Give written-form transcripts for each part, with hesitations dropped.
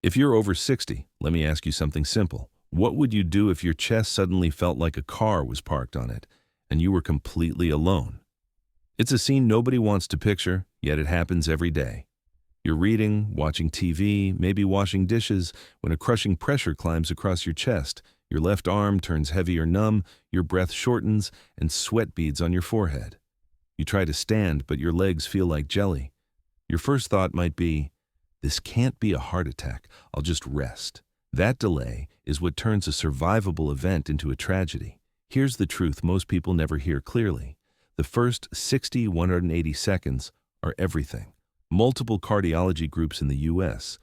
If you're over 60, let me ask you something simple. What would you do if your chest suddenly felt like a car was parked on it and you were completely alone? It's a scene nobody wants to picture, yet it happens every day. You're reading, watching TV, maybe washing dishes, when a crushing pressure climbs across your chest. Your left arm turns heavy or numb, your breath shortens, and sweat beads on your forehead. You try to stand, but your legs feel like jelly. Your first thought might be, "This can't be a heart attack, I'll just rest." That delay is what turns a survivable event into a tragedy. Here's the truth most people never hear clearly. The first 60–180 seconds are everything. Multiple cardiology groups in the US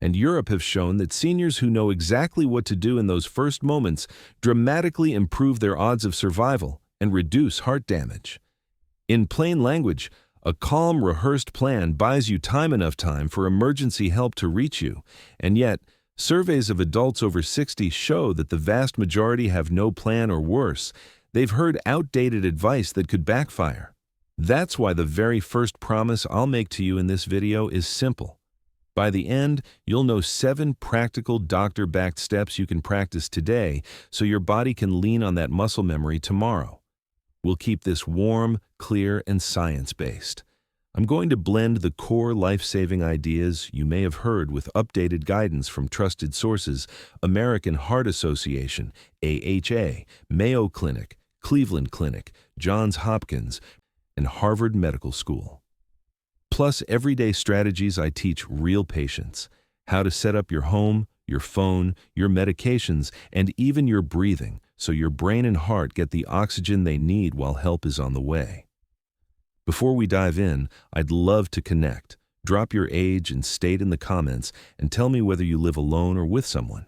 and Europe have shown that seniors who know exactly what to do in those first moments dramatically improve their odds of survival and reduce heart damage. In plain language, a calm, rehearsed plan buys you enough time for emergency help to reach you, and yet, surveys of adults over 60 show that the vast majority have no plan, or worse, they've heard outdated advice that could backfire. That's why the very first promise I'll make to you in this video is simple. By the end, you'll know 7 practical doctor-backed steps you can practice today so your body can lean on that muscle memory tomorrow. We'll keep this warm, clear, and science-based. I'm going to blend the core life-saving ideas you may have heard with updated guidance from trusted sources: American Heart Association, AHA, Mayo Clinic, Cleveland Clinic, Johns Hopkins, and Harvard Medical School. Plus everyday strategies I teach real patients: how to set up your home, your phone, your medications, and even your breathing, so your brain and heart get the oxygen they need while help is on the way. Before we dive in, I'd love to connect. Drop your age and state in the comments and tell me whether you live alone or with someone.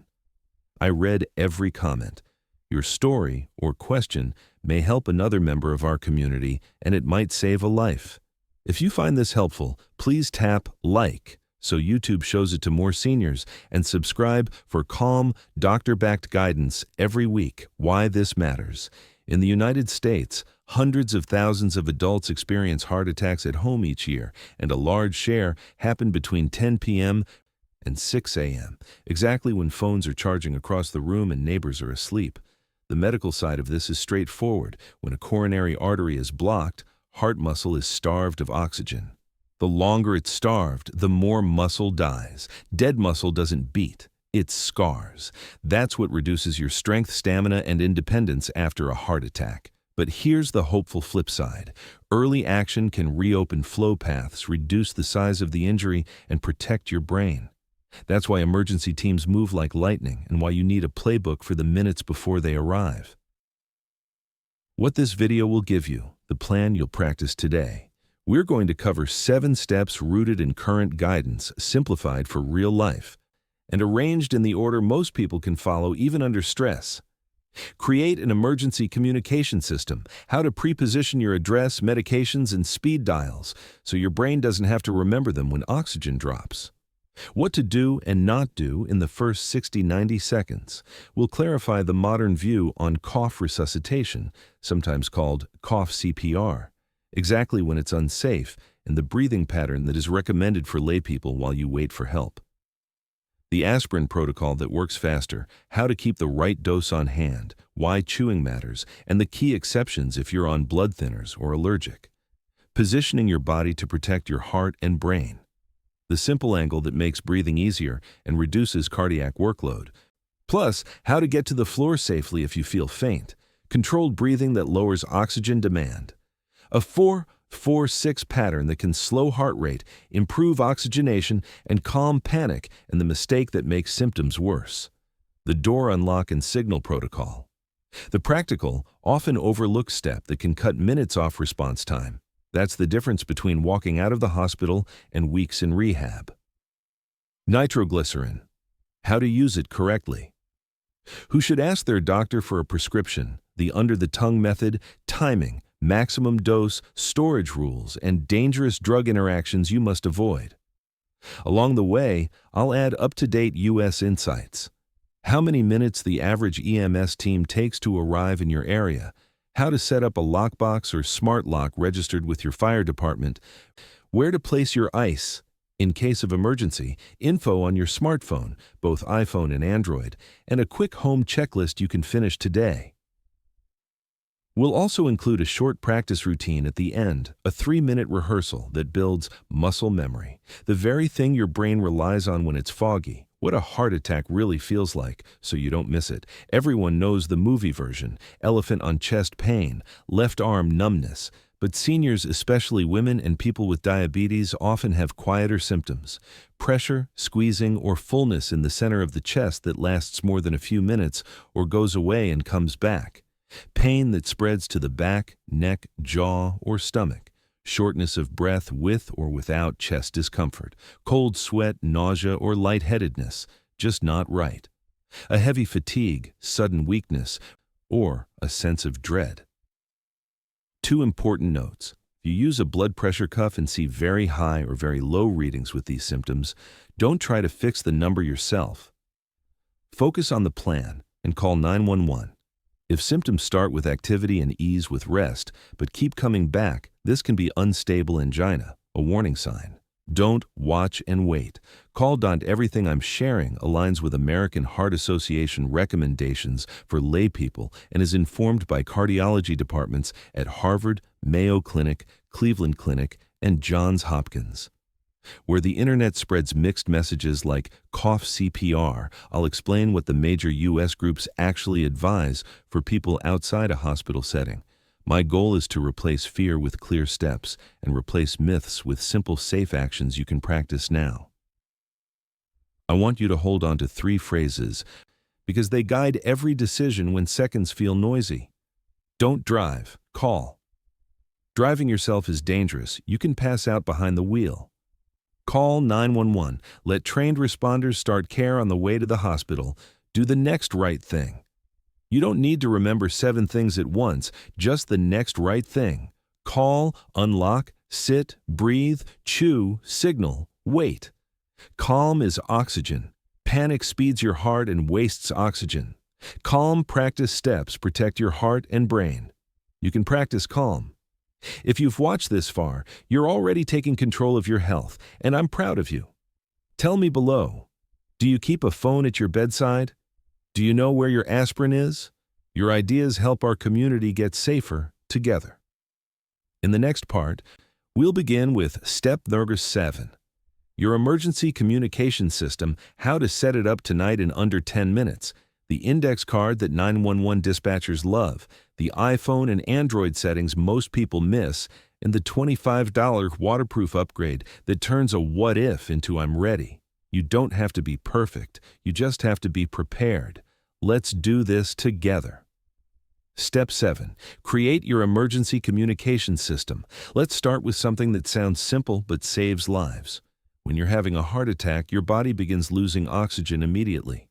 I read every comment. Your story or question may help another member of our community, and it might save a life. If you find this helpful, please tap like so YouTube shows it to more seniors, and subscribe for calm, doctor-backed guidance every week. Why this matters. In the United States, hundreds of thousands of adults experience heart attacks at home each year, and a large share happen between 10 p.m. and 6 a.m., exactly when phones are charging across the room and neighbors are asleep. The medical side of this is straightforward. When a coronary artery is blocked, heart muscle is starved of oxygen. The longer it's starved, the more muscle dies. Dead muscle doesn't beat, it scars. That's what reduces your strength, stamina, and independence after a heart attack. But here's the hopeful flip side. Early action can reopen flow paths, reduce the size of the injury, and protect your brain. That's why emergency teams move like lightning, and why you need a playbook for the minutes before they arrive. What this video will give you, the plan you'll practice today. We're going to cover 7 steps rooted in current guidance, simplified for real life, and arranged in the order most people can follow even under stress. Create an emergency communication system, how to pre-position your address, medications, and speed dials so your brain doesn't have to remember them when oxygen drops. What to do and not do in the first 60–90 seconds. We'll clarify the modern view on cough resuscitation, sometimes called cough CPR, exactly when it's unsafe, and the breathing pattern that is recommended for laypeople while you wait for help. The aspirin protocol that works faster, how to keep the right dose on hand, why chewing matters, and the key exceptions if you're on blood thinners or allergic. Positioning your body to protect your heart and brain. The simple angle that makes breathing easier and reduces cardiac workload. Plus, how to get to the floor safely if you feel faint. Controlled breathing that lowers oxygen demand. A 4-4-6 pattern that can slow heart rate, improve oxygenation, and calm panic, and the mistake that makes symptoms worse. The door unlock and signal protocol. The practical, often overlooked step that can cut minutes off response time. That's the difference between walking out of the hospital and weeks in rehab. Nitroglycerin. How to use it correctly. Who should ask their doctor for a prescription, the under-the-tongue method, timing, maximum dose, storage rules, and dangerous drug interactions you must avoid. Along the way, I'll add up-to-date U.S. insights. How many minutes the average EMS team takes to arrive in your area, how to set up a lockbox or smart lock registered with your fire department, where to place your ice, In case of emergency, info on your smartphone, both iPhone and Android, and a quick home checklist you can finish today. We'll also include a short practice routine at the end, a 3-minute rehearsal that builds muscle memory, the very thing your brain relies on when it's foggy. What a heart attack really feels like, so you don't miss it. Everyone knows the movie version, elephant on chest pain, left arm numbness, but seniors, especially women and people with diabetes, often have quieter symptoms. Pressure, squeezing, or fullness in the center of the chest that lasts more than a few minutes or goes away and comes back. Pain that spreads to the back, neck, jaw, or stomach. Shortness of breath with or without chest discomfort. Cold sweat, nausea, or lightheadedness, just not right. A heavy fatigue, sudden weakness, or a sense of dread. 2 important notes. If you use a blood pressure cuff and see very high or very low readings with these symptoms, don't try to fix the number yourself. Focus on the plan and call 911. If symptoms start with activity and ease with rest, but keep coming back, this can be unstable angina, a warning sign. Don't watch and wait. Call. Everything I'm sharing aligns with American Heart Association recommendations for laypeople and is informed by cardiology departments at Harvard, Mayo Clinic, Cleveland Clinic, and Johns Hopkins. Where the internet spreads mixed messages like cough CPR, I'll explain what the major U.S. groups actually advise for people outside a hospital setting. My goal is to replace fear with clear steps and replace myths with simple, safe actions you can practice now. I want you to hold on to 3 phrases because they guide every decision when seconds feel noisy. Don't drive, call. Driving yourself is dangerous. You can pass out behind the wheel. Call 911. Let trained responders start care on the way to the hospital. Do the next right thing. You don't need to remember 7 things at once, just the next right thing. Call, unlock, sit, breathe, chew, signal, wait. Calm is oxygen. Panic speeds your heart and wastes oxygen. Calm practice steps protect your heart and brain. You can practice calm. If you've watched this far, you're already taking control of your health, and I'm proud of you. Tell me below, do you keep a phone at your bedside? Do you know where your aspirin is? Your ideas help our community get safer together. In the next part, we'll begin with step number 7. Your emergency communication system, how to set it up tonight in under 10 minutes. The index card that 911 dispatchers love, the iPhone and Android settings most people miss, and the $25 waterproof upgrade that turns a what if into I'm ready. You don't have to be perfect, you just have to be prepared. Let's do this together. Step 7. Create your emergency communication system. Let's start with something that sounds simple but saves lives. When you're having a heart attack, your body begins losing oxygen immediately.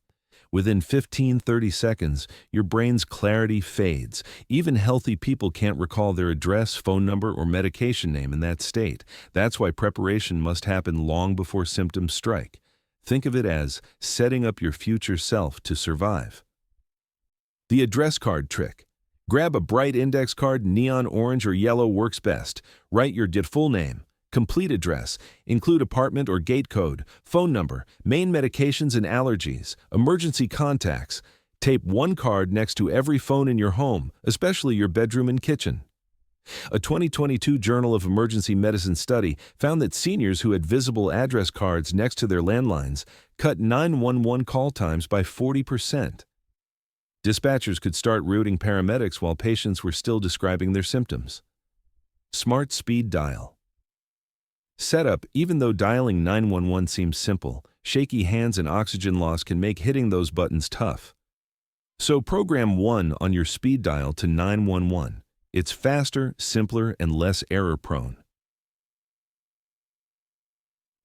Within 15-30 seconds, your brain's clarity fades. Even healthy people can't recall their address, phone number, or medication name in that state. That's why preparation must happen long before symptoms strike. Think of it as setting up your future self to survive. The address card trick. Grab a bright index card, neon orange or yellow works best. Write your full name, complete address, include apartment or gate code, phone number, main medications and allergies, emergency contacts. Tape one card next to every phone in your home, especially your bedroom and kitchen. A 2022 Journal of Emergency Medicine study found that seniors who had visible address cards next to their landlines cut 911 call times by 40%. Dispatchers could start routing paramedics while patients were still describing their symptoms. Smart speed dial. Setup. Even though dialing 911 seems simple, shaky hands and oxygen loss can make hitting those buttons tough. So program 1 on your speed dial to 911. It's faster, simpler, and less error-prone.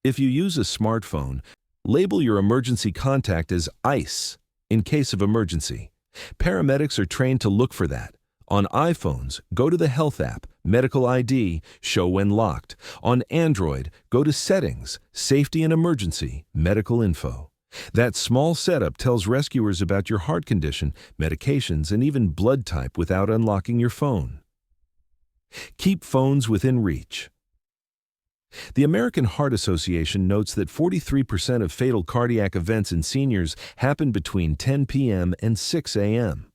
If you use a smartphone, label your emergency contact as ICE in case of emergency. Paramedics are trained to look for that. On iPhones, go to the Health app, Medical ID, Show When Locked. On Android, go to Settings, Safety and Emergency, Medical Info. That small setup tells rescuers about your heart condition, medications, and even blood type without unlocking your phone. Keep phones within reach. The American Heart Association notes that 43% of fatal cardiac events in seniors happen between 10 p.m. and 6 a.m.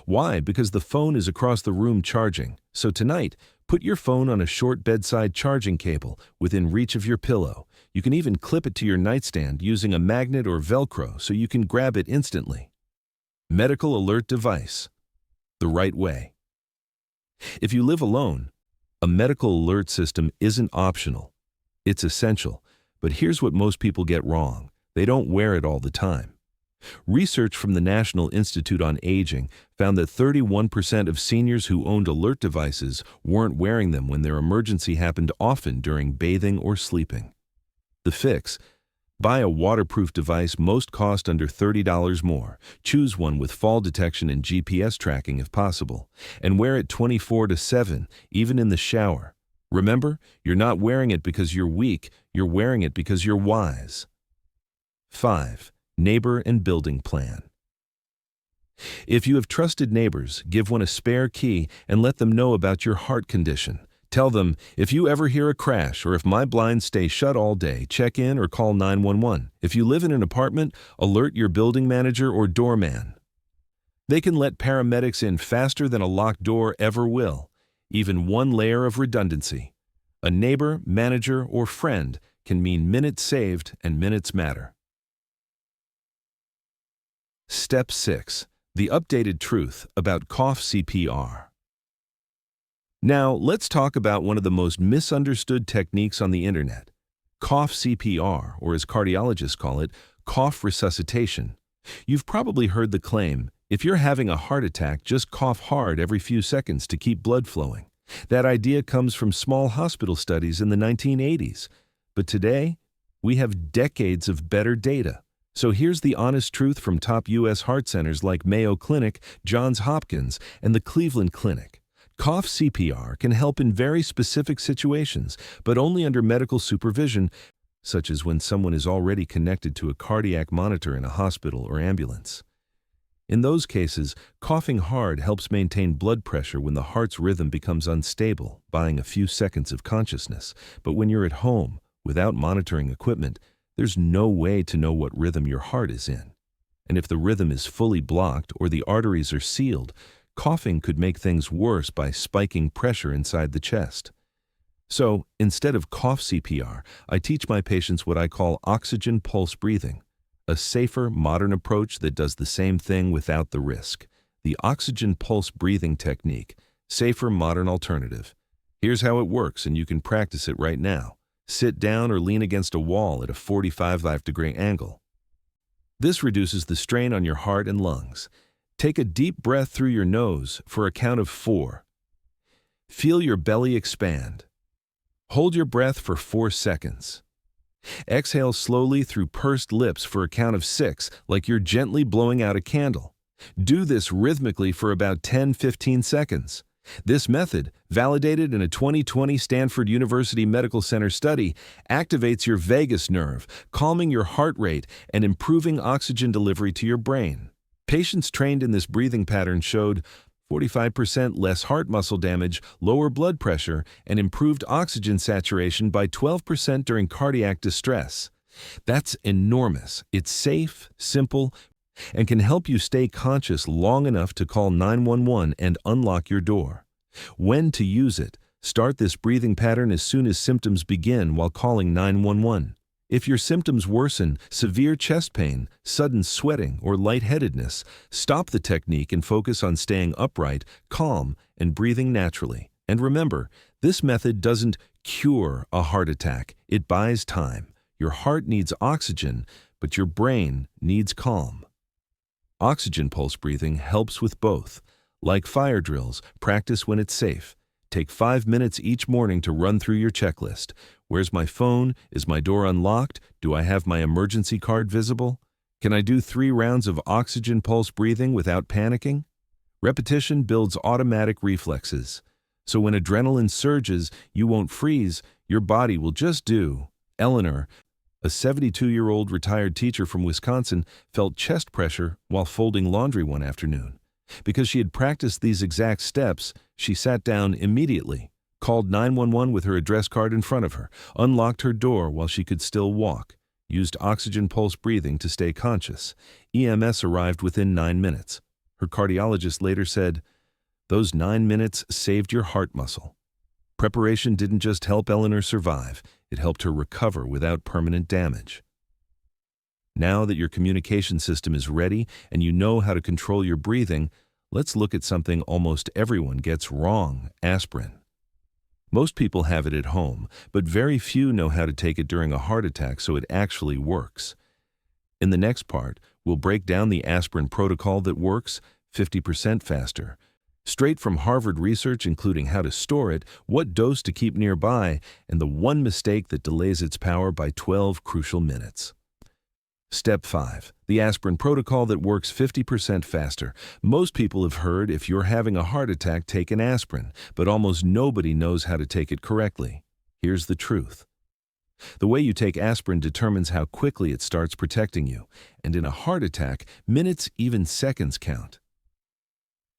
Why? Because the phone is across the room charging. So tonight, put your phone on a short bedside charging cable within reach of your pillow. You can even clip it to your nightstand using a magnet or Velcro so you can grab it instantly. Medical alert device. The right way. If you live alone, a medical alert system isn't optional. It's essential. But here's what most people get wrong. They don't wear it all the time. Research from the National Institute on Aging found that 31% of seniors who owned alert devices weren't wearing them when their emergency happened, often during bathing or sleeping. The fix: buy a waterproof device. Most cost under $30 more. Choose one with fall detection and GPS tracking if possible. And wear it 24/7, even in the shower. Remember, you're not wearing it because you're weak, you're wearing it because you're wise. 5. Neighbor and building plan. If you have trusted neighbors, give one a spare key and let them know about your heart condition. Tell them, if you ever hear a crash or if my blinds stay shut all day, check in or call 911. If you live in an apartment, alert your building manager or doorman. They can let paramedics in faster than a locked door ever will. Even one layer of redundancy. A neighbor, manager, or friend can mean minutes saved, and minutes matter. Step 6. The updated truth about cough CPR. Now, let's talk about one of the most misunderstood techniques on the internet. Cough CPR, or as cardiologists call it, cough resuscitation. You've probably heard the claim, if you're having a heart attack, just cough hard every few seconds to keep blood flowing. That idea comes from small hospital studies in the 1980s. But today, we have decades of better data. So here's the honest truth from top U.S. heart centers like Mayo Clinic, Johns Hopkins, and the Cleveland Clinic. Cough CPR can help in very specific situations, but only under medical supervision, such as when someone is already connected to a cardiac monitor in a hospital or ambulance. In those cases, coughing hard helps maintain blood pressure when the heart's rhythm becomes unstable, buying a few seconds of consciousness. But when you're at home, without monitoring equipment, there's no way to know what rhythm your heart is in. And if the rhythm is fully blocked or the arteries are sealed, coughing could make things worse by spiking pressure inside the chest. So, instead of cough CPR, I teach my patients what I call oxygen pulse breathing, a safer, modern approach that does the same thing without the risk. The oxygen pulse breathing technique, safer, modern alternative. Here's how it works, and you can practice it right now. Sit down or lean against a wall at a 45-degree angle. This reduces the strain on your heart and lungs. Take a deep breath through your nose for a count of 4. Feel your belly expand. Hold your breath for 4 seconds. Exhale slowly through pursed lips for a count of 6, like you're gently blowing out a candle. Do this rhythmically for about 10-15 seconds. This method, validated in a 2020 Stanford University Medical Center study, activates your vagus nerve, calming your heart rate and improving oxygen delivery to your brain. Patients trained in this breathing pattern showed 45% less heart muscle damage, lower blood pressure, and improved oxygen saturation by 12% during cardiac distress. That's enormous. It's safe, simple, and can help you stay conscious long enough to call 911 and unlock your door. When to use it: start this breathing pattern as soon as symptoms begin while calling 911. If your symptoms worsen, severe chest pain, sudden sweating, or lightheadedness, stop the technique and focus on staying upright, calm, and breathing naturally. And remember, this method doesn't cure a heart attack. It buys time. Your heart needs oxygen, but your brain needs calm. Oxygen pulse breathing helps with both. Like fire drills, practice when it's safe. Take 5 minutes each morning to run through your checklist. Where's my phone? Is my door unlocked? Do I have my emergency card visible? Can I do 3 rounds of oxygen pulse breathing without panicking? Repetition builds automatic reflexes. So when adrenaline surges, you won't freeze, your body will just do. Eleanor, a 72-year-old retired teacher from Wisconsin, felt chest pressure while folding laundry one afternoon. Because she had practiced these exact steps, she sat down immediately. Called 911 with her address card in front of her, unlocked her door while she could still walk, used oxygen pulse breathing to stay conscious. EMS arrived within 9 minutes. Her cardiologist later said, "Those 9 minutes saved your heart muscle." Preparation didn't just help Eleanor survive, it helped her recover without permanent damage. Now that your communication system is ready and you know how to control your breathing, let's look at something almost everyone gets wrong: aspirin. Most people have it at home, but very few know how to take it during a heart attack so it actually works. In the next part, we'll break down the aspirin protocol that works 50% faster, straight from Harvard research, including how to store it, what dose to keep nearby, and the one mistake that delays its power by 12 crucial minutes. Step 5. The aspirin protocol that works 50% faster. Most people have heard, if you're having a heart attack, take an aspirin, but almost nobody knows how to take it correctly. Here's the truth. The way you take aspirin determines how quickly it starts protecting you, and in a heart attack, minutes, even seconds count.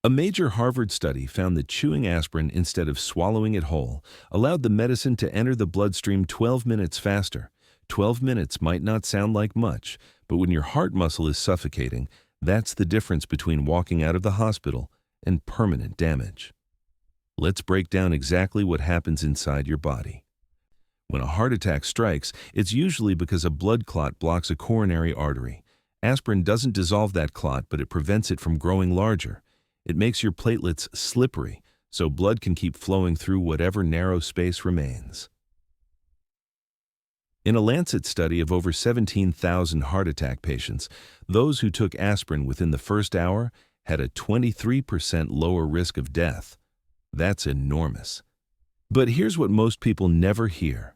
A major Harvard study found that chewing aspirin instead of swallowing it whole allowed the medicine to enter the bloodstream 12 minutes faster. 12 minutes might not sound like much, but when your heart muscle is suffocating, that's the difference between walking out of the hospital and permanent damage. Let's break down exactly what happens inside your body. When a heart attack strikes, it's usually because a blood clot blocks a coronary artery. Aspirin doesn't dissolve that clot, but it prevents it from growing larger. It makes your platelets slippery, so blood can keep flowing through whatever narrow space remains. In a Lancet study of over 17,000 heart attack patients, those who took aspirin within the first hour had a 23% lower risk of death. That's enormous. But here's what most people never hear.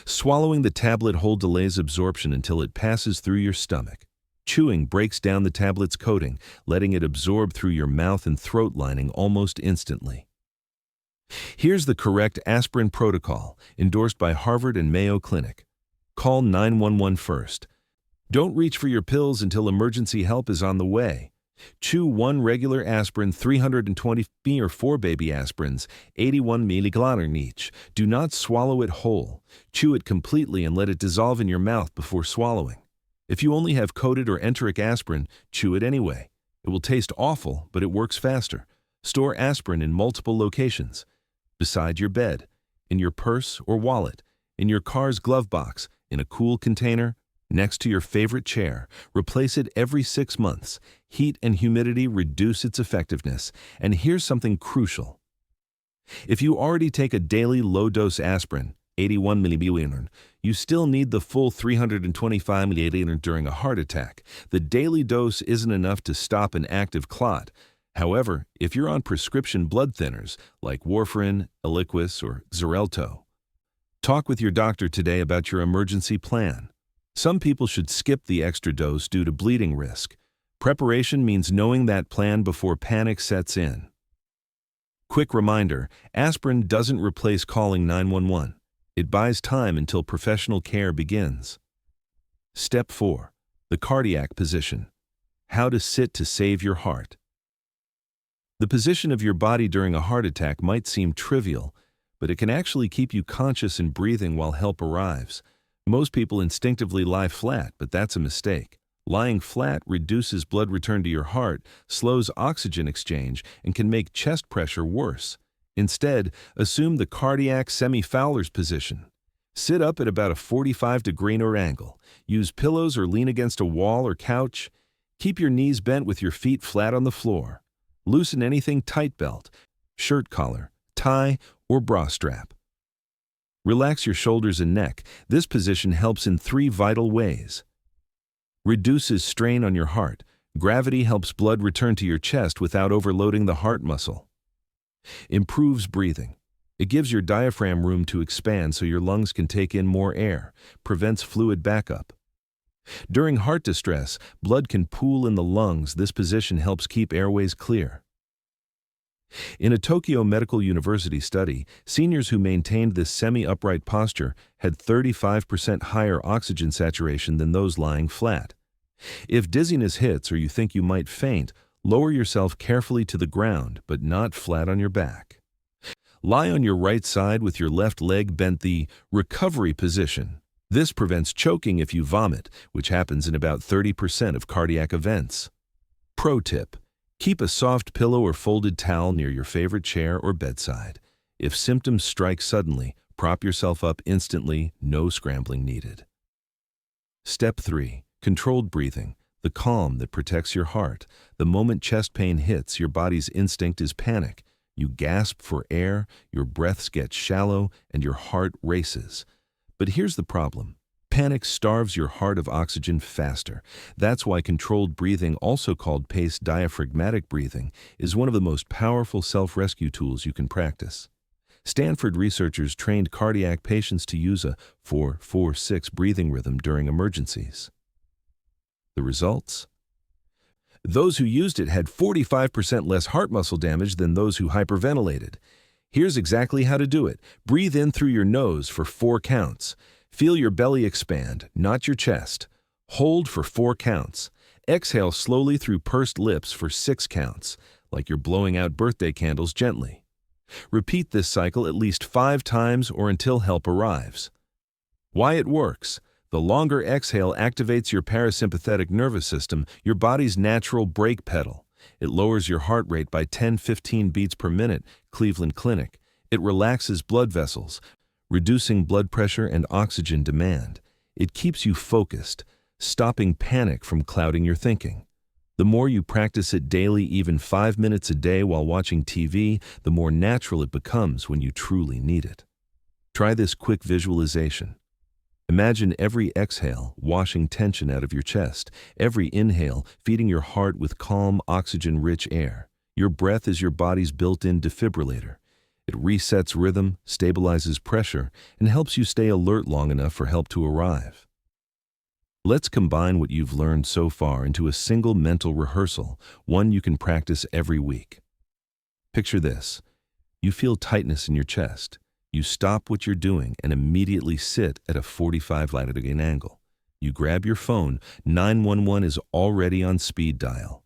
Swallowing the tablet whole delays absorption until it passes through your stomach. Chewing breaks down the tablet's coating, letting it absorb through your mouth and throat lining almost instantly. Here's the correct aspirin protocol, endorsed by Harvard and Mayo Clinic. Call 911 first. Don't reach for your pills until emergency help is on the way. Chew 1 regular aspirin, 320 mg, or 4 baby aspirins, 81 mg each. Do not swallow it whole. Chew it completely and let it dissolve in your mouth before swallowing. If you only have coated or enteric aspirin, chew it anyway. It will taste awful, but it works faster. Store aspirin in multiple locations. Beside your bed, in your purse or wallet, in your car's glove box, in a cool container, next to your favorite chair. Replace it every 6 months. Heat and humidity reduce its effectiveness. And here's something crucial. If you already take a daily low-dose aspirin, 81 mg, you still need the full 325 mg during a heart attack. The daily dose isn't enough to stop an active clot. However, if you're on prescription blood thinners like warfarin, Eliquis, or Xarelto, talk with your doctor today about your emergency plan. Some people should skip the extra dose due to bleeding risk. Preparation means knowing that plan before panic sets in. Quick reminder, aspirin doesn't replace calling 911. It buys time until professional care begins. Step 4. The cardiac position. How to sit to save your heart. The position of your body during a heart attack might seem trivial, but it can actually keep you conscious and breathing while help arrives. Most people instinctively lie flat, but that's a mistake. Lying flat reduces blood return to your heart, slows oxygen exchange, and can make chest pressure worse. Instead, assume the cardiac semi-Fowler's position. Sit up at about a 45-degree angle. Use pillows or lean against a wall or couch. Keep your knees bent with your feet flat on the floor. Loosen anything tight: belt, shirt collar, tie, or bra strap. Relax your shoulders and neck. This position helps in 3 vital ways. Reduces strain on your heart. Gravity helps blood return to your chest without overloading the heart muscle. Improves breathing. It gives your diaphragm room to expand so your lungs can take in more air. Prevents fluid backup. During heart distress, blood can pool in the lungs. This position helps keep airways clear. In a Tokyo Medical University study, seniors who maintained this semi-upright posture had 35% higher oxygen saturation than those lying flat. If dizziness hits or you think you might faint, lower yourself carefully to the ground, but not flat on your back. Lie on your right side with your left leg bent, the recovery position. This prevents choking if you vomit, which happens in about 30% of cardiac events. Pro tip: keep a soft pillow or folded towel near your favorite chair or bedside. If symptoms strike suddenly, prop yourself up instantly, no scrambling needed. Step 3. Controlled breathing, the calm that protects your heart. The moment chest pain hits, your body's instinct is panic. You gasp for air, your breaths get shallow, and your heart races. But here's the problem. Panic starves your heart of oxygen faster. That's why controlled breathing, also called paced diaphragmatic breathing, is one of the most powerful self-rescue tools you can practice. Stanford researchers trained cardiac patients to use a 4-4-6 breathing rhythm during emergencies. The results? Those who used it had 45% less heart muscle damage than those who hyperventilated. Here's exactly how to do it. Breathe in through your nose for 4 counts. Feel your belly expand, not your chest. Hold for 4 counts. Exhale slowly through pursed lips for 6 counts, like you're blowing out birthday candles gently. Repeat this cycle at least 5 times or until help arrives. Why it works? The longer exhale activates your parasympathetic nervous system, your body's natural brake pedal. It lowers your heart rate by 10-15 beats per minute, Cleveland Clinic. It relaxes blood vessels, reducing blood pressure and oxygen demand. It keeps you focused, stopping panic from clouding your thinking. The more you practice it daily, even 5 minutes a day while watching TV, the more natural it becomes when you truly need it. Try this quick visualization. Imagine every exhale washing tension out of your chest, every inhale feeding your heart with calm, oxygen-rich air. Your breath is your body's built-in defibrillator. It resets rhythm, stabilizes pressure, and helps you stay alert long enough for help to arrive. Let's combine what you've learned so far into a single mental rehearsal, one you can practice every week. Picture this. You feel tightness in your chest. You stop what you're doing and immediately sit at a 45-degree angle. You grab your phone. 911 is already on speed dial.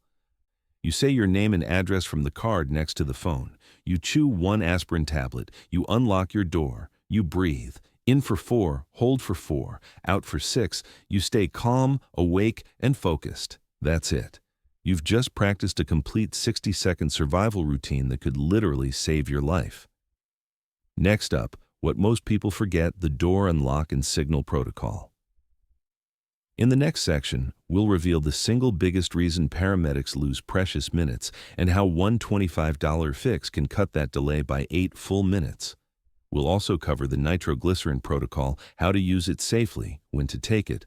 You say your name and address from the card next to the phone. You chew 1 aspirin tablet. You unlock your door. You breathe. In for 4, hold for 4, out for 6. You stay calm, awake, and focused. That's it. You've just practiced a complete 60-second survival routine that could literally save your life. Next up, what most people forget: the door unlock and signal protocol. In the next section, we'll reveal the single biggest reason paramedics lose precious minutes and how one $25 fix can cut that delay by 8 full minutes. We'll also cover the nitroglycerin protocol, how to use it safely, when to take it,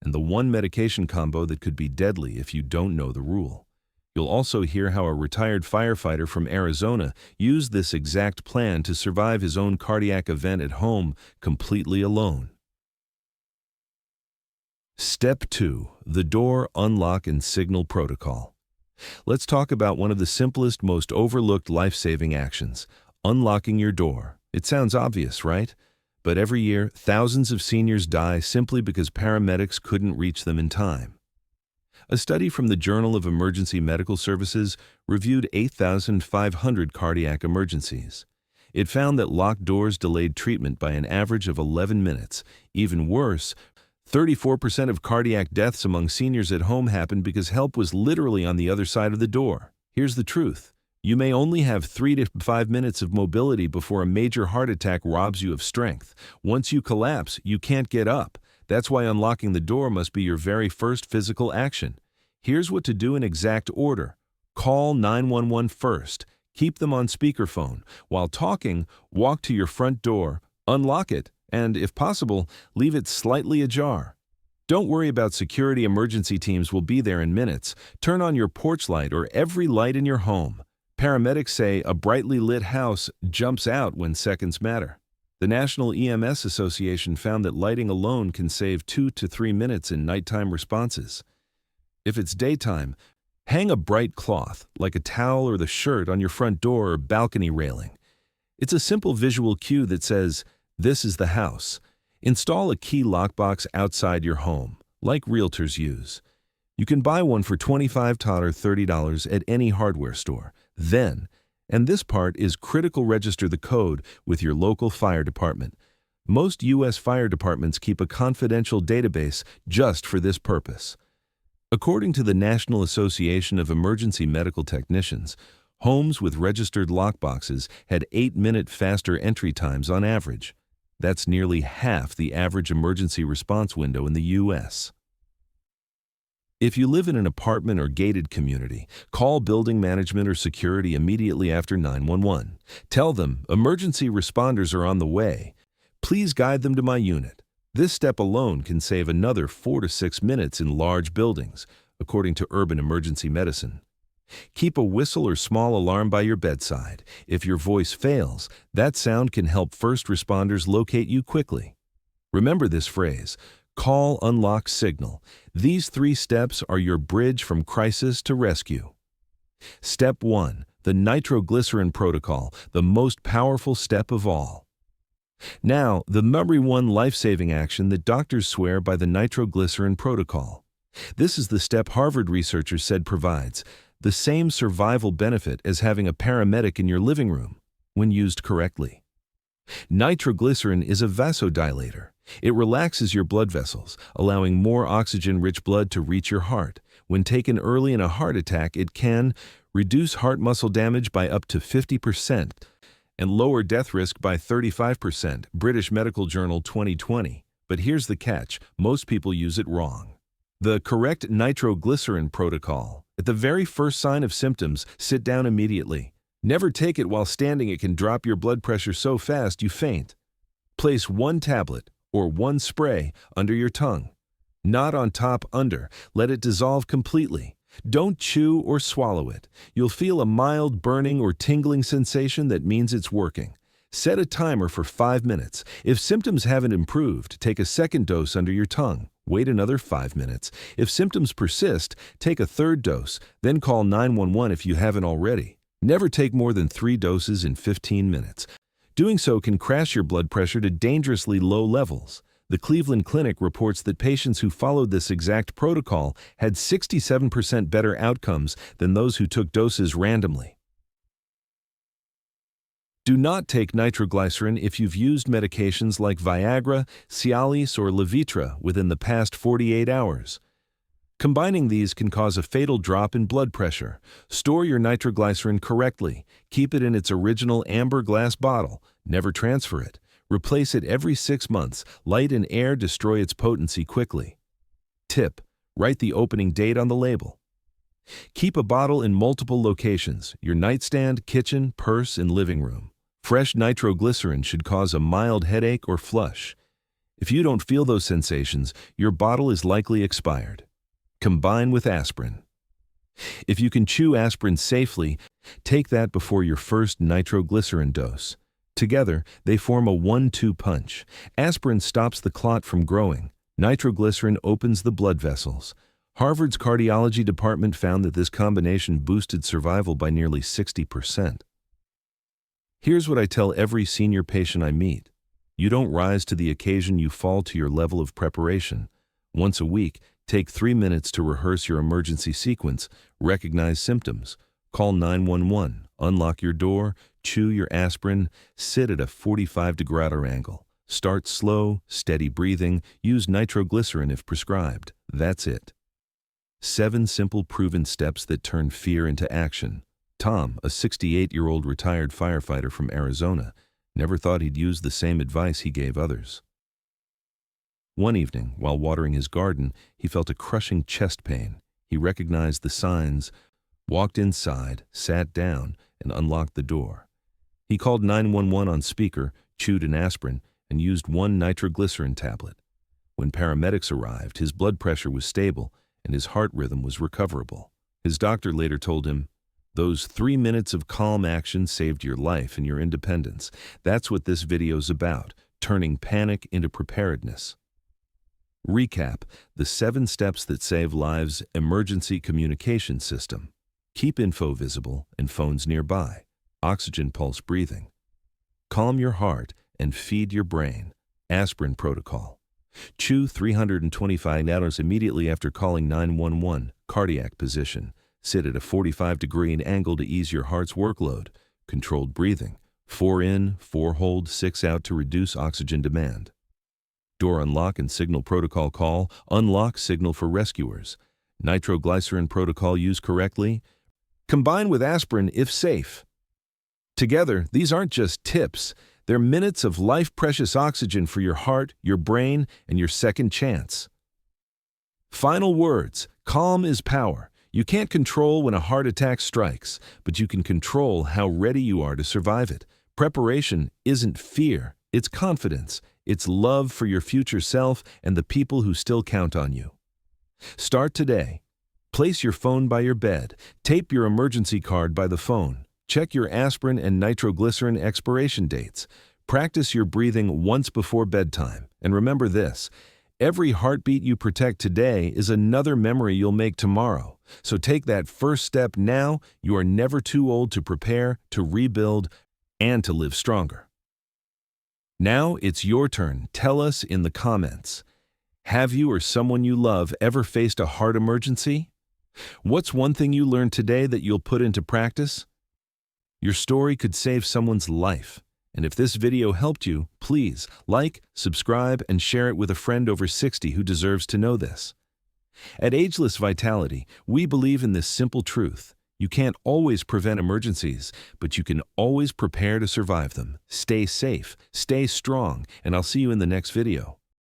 and the one medication combo that could be deadly if you don't know the rule. You'll also hear how a retired firefighter from Arizona used this exact plan to survive his own cardiac event at home, completely alone. Step 2. The door unlock and signal protocol. Let's talk about one of the simplest, most overlooked life-saving actions: unlocking your door. It sounds obvious, right? But every year, thousands of seniors die simply because paramedics couldn't reach them in time. A study from the Journal of Emergency Medical Services reviewed 8,500 cardiac emergencies. It found that locked doors delayed treatment by an average of 11 minutes. Even worse, 34% of cardiac deaths among seniors at home happened because help was literally on the other side of the door. Here's the truth. You may only have 3 to 5 minutes of mobility before a major heart attack robs you of strength. Once you collapse, you can't get up. That's why unlocking the door must be your very first physical action. Here's what to do in exact order. Call 911 first. Keep them on speakerphone. While talking, walk to your front door, unlock it, and, if possible, leave it slightly ajar. Don't worry about security. Emergency teams will be there in minutes. Turn on your porch light or every light in your home. Paramedics say a brightly lit house jumps out when seconds matter. The National EMS Association found that lighting alone can save 2 to 3 minutes in nighttime responses. If it's daytime, hang a bright cloth, like a towel or the shirt, on your front door or balcony railing. It's a simple visual cue that says, "This is the house." Install a key lockbox outside your home, like realtors use. You can buy one for $25 or $30 at any hardware store. Then, And this part is critical. Register the code with your local fire department. Most U.S. fire departments keep a confidential database just for this purpose. According to the National Association of Emergency Medical Technicians, homes with registered lockboxes had 8-minute faster entry times on average. That's nearly half the average emergency response window in the U.S. If you live in an apartment or gated community, call building management or security immediately after 911. Tell them emergency responders are on the way. Please guide them to my unit. This step alone can save another 4 to 6 minutes in large buildings, according to Urban Emergency Medicine. Keep a whistle or small alarm by your bedside. If your voice fails, that sound can help first responders locate you quickly. Remember this phrase: call, unlock, signal. These 3 steps are your bridge from crisis to rescue. Step 1. The nitroglycerin protocol, the most powerful step of all. Now, the number 1 life-saving action that doctors swear by: the nitroglycerin protocol. This is the step Harvard researchers said provides the same survival benefit as having a paramedic in your living room when used correctly. Nitroglycerin is a vasodilator. It relaxes your blood vessels, allowing more oxygen-rich blood to reach your heart. When taken early in a heart attack, it can reduce heart muscle damage by up to 50% and lower death risk by 35%, British Medical Journal 2020. But here's the catch: most people use it wrong. The correct nitroglycerin protocol: at the very first sign of symptoms, sit down immediately. Never take it while standing. It can drop your blood pressure so fast you faint. Place 1 tablet or 1 spray under your tongue. Not on top, under. Let it dissolve completely. Don't chew or swallow it. You'll feel a mild burning or tingling sensation. That means it's working. Set a timer for 5 minutes. If symptoms haven't improved, take a second dose under your tongue. Wait another 5 minutes. If symptoms persist, take a third dose, then call 911 if you haven't already. Never take more than 3 doses in 15 minutes. Doing so can crash your blood pressure to dangerously low levels. The Cleveland Clinic reports that patients who followed this exact protocol had 67% better outcomes than those who took doses randomly. Do not take nitroglycerin if you've used medications like Viagra, Cialis, or Levitra within the past 48 hours. Combining these can cause a fatal drop in blood pressure. Store your nitroglycerin correctly. Keep it in its original amber glass bottle. Never transfer it. Replace it every 6 months. Light and air destroy its potency quickly. Tip: write the opening date on the label. Keep a bottle in multiple locations: your nightstand, kitchen, purse, and living room. Fresh nitroglycerin should cause a mild headache or flush. If you don't feel those sensations, your bottle is likely expired. Combine with aspirin. If you can chew aspirin safely, take that before your first nitroglycerin dose. Together, they form a 1-2 punch. Aspirin stops the clot from growing. Nitroglycerin opens the blood vessels. Harvard's cardiology department found that this combination boosted survival by nearly 60%. Here's what I tell every senior patient I meet: you don't rise to the occasion, you fall to your level of preparation. Once a week, take 3 minutes to rehearse your emergency sequence, recognize symptoms, call 911, unlock your door, chew your aspirin, sit at a 45-degree angle. Start slow, steady breathing, use nitroglycerin if prescribed. That's it. 7 simple proven steps that turn fear into action. Tom, a 68-year-old retired firefighter from Arizona, never thought he'd use the same advice he gave others. One evening, while watering his garden, he felt a crushing chest pain. He recognized the signs, walked inside, sat down, and unlocked the door. He called 911 on speaker, chewed an aspirin, and used 1 nitroglycerin tablet. When paramedics arrived, his blood pressure was stable and his heart rhythm was recoverable. His doctor later told him, "Those 3 minutes of calm action saved your life and your independence." That's what this video's about, turning panic into preparedness. Recap: the 7 steps that save lives. Emergency communication system. Keep info visible and phones nearby. Oxygen pulse breathing. Calm your heart and feed your brain. Aspirin protocol. Chew 325 hours immediately after calling 911. Cardiac position. Sit at a 45-degree angle to ease your heart's workload. controlled breathing, 4 in, 4 hold, 6 out to reduce oxygen demand. Door unlock and signal protocol call, unlock signal for rescuers. Nitroglycerin protocol used correctly. Combine with aspirin if safe. Together, these aren't just tips. They're minutes of life-precious oxygen for your heart, your brain, and your second chance. Final words. Calm is power. You can't control when a heart attack strikes, but you can control how ready you are to survive it. Preparation isn't fear, it's confidence. It's love for your future self and the people who still count on you. Start today. Place your phone by your bed. Tape your emergency card by the phone. Check your aspirin and nitroglycerin expiration dates. Practice your breathing once before bedtime. And remember this, every heartbeat you protect today is another memory you'll make tomorrow. So take that first step now. You are never too old to prepare, to rebuild, and to live stronger. Now it's your turn. Tell us in the comments. Have you or someone you love ever faced a heart emergency? What's one thing you learned today that you'll put into practice? Your story could save someone's life. And if this video helped you, please like, subscribe, and share it with a friend over 60 who deserves to know this. At Ageless Vitality, we believe in this simple truth. You can't always prevent emergencies, but you can always prepare to survive them. Stay safe, stay strong, and I'll see you in the next video.